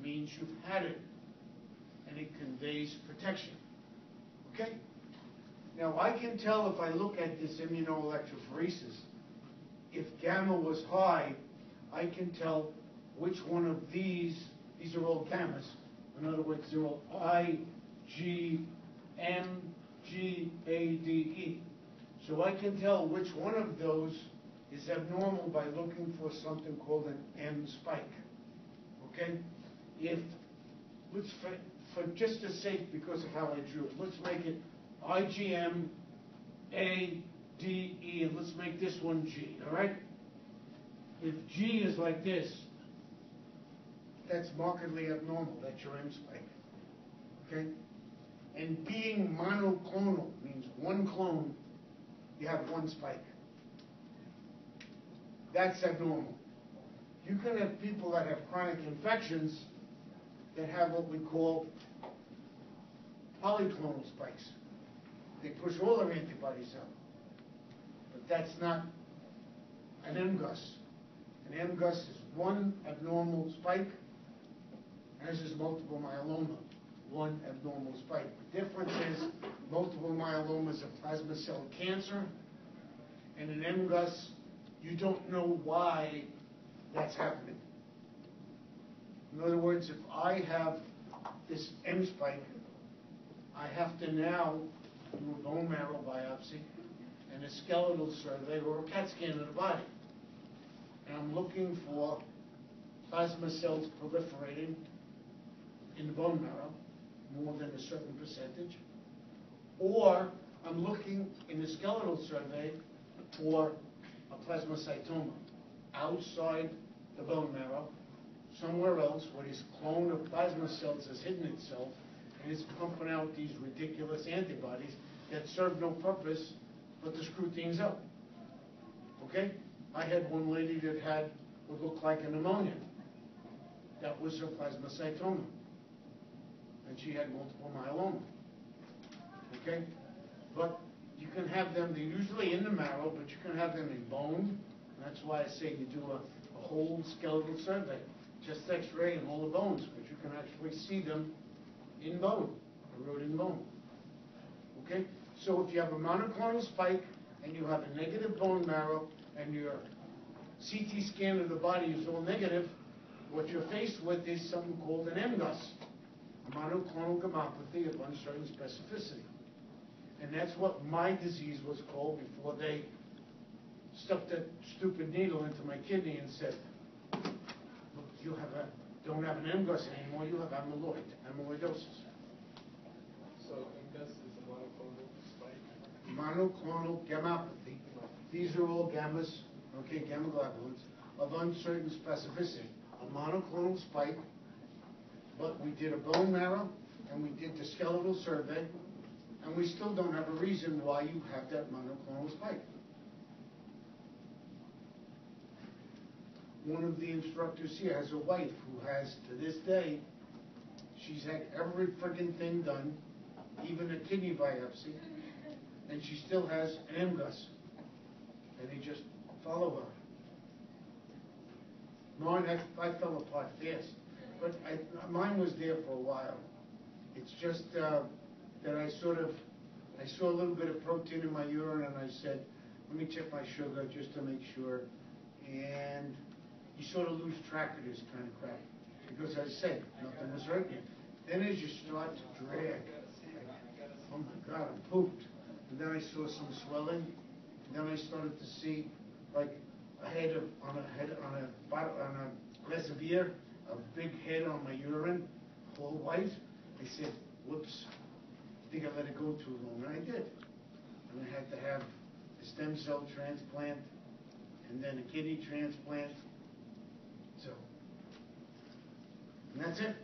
means you've had it, and it conveys protection. Okay? Now, I can tell if I look at this immunoelectrophoresis, if gamma was high, I can tell which one of these are all gammas. In other words, they're all I, G, M, G, A, D, E. So I can tell which one of those is abnormal by looking for something called an M spike. Okay? If, let's, for just the sake, because of how I drew it, let's make it IgM, A, D, E, and let's make this one G, all right? If G is like this, that's markedly abnormal. That's your M spike. Okay? And being monoclonal means one clone, you have one spike. That's abnormal. You can have people that have chronic infections that have what we call polyclonal spikes. They push all their antibodies out. But that's not an Mgus. An Mgus is one abnormal spike, as is multiple myeloma, one abnormal spike. The difference is multiple myeloma is a plasma cell cancer, and an Mgus, you don't know why that's happening. In other words, if I have this M spike, I have to now do a bone marrow biopsy and a skeletal survey or a CAT scan of the body. And I'm looking for plasma cells proliferating in the bone marrow, more than a certain percentage. Or I'm looking in the skeletal survey for a plasmacytoma outside the bone marrow, somewhere else where this clone of plasma cells has hidden itself and is pumping out these ridiculous antibodies that serve no purpose but to screw things up. Okay? I had one lady that had what looked like a pneumonia. That was her plasmacytoma. And she had multiple myeloma. Okay? But you can have them, they're usually in the marrow, but you can have them in bone. That's why I say you do a whole skeletal survey, just X-ray and all the bones, but you can actually see them in bone, eroding bone. Okay? So if you have a monoclonal spike and you have a negative bone marrow and your CT scan of the body is all negative, what you're faced with is something called an Mgus, a monoclonal gammopathy of uncertain specificity. And that's what my disease was called before they stuck that stupid needle into my kidney and said, look, you don't have an Mgus anymore, you have amyloidosis. So Mgus is a monoclonal spike? Monoclonal gammopathy. These are all gammas, okay, gamma globulins, of uncertain specificity. A monoclonal spike, but we did a bone marrow, and we did the skeletal survey, and we still don't have a reason why you have that monoclonal spike. One of the instructors here has a wife who has, to this day, she's had every friggin' thing done, even a kidney biopsy, and she still has an Mgus. And they just follow her. Mine, I fell apart fast, but mine was there for a while. It's just that I saw a little bit of protein in my urine, and I said, let me check my sugar just to make sure. And you sort of lose track of this kind of crap, because I said, nothing was hurting you. Then as you start to drag, oh my God, I'm pooped. And then I saw some swelling. And then I started to see like a head on a glass of beer, a big head on my urine, all white. I said, whoops, I think I let it go too long, and I did. And I had to have a stem cell transplant, and then a kidney transplant. So, and that's it.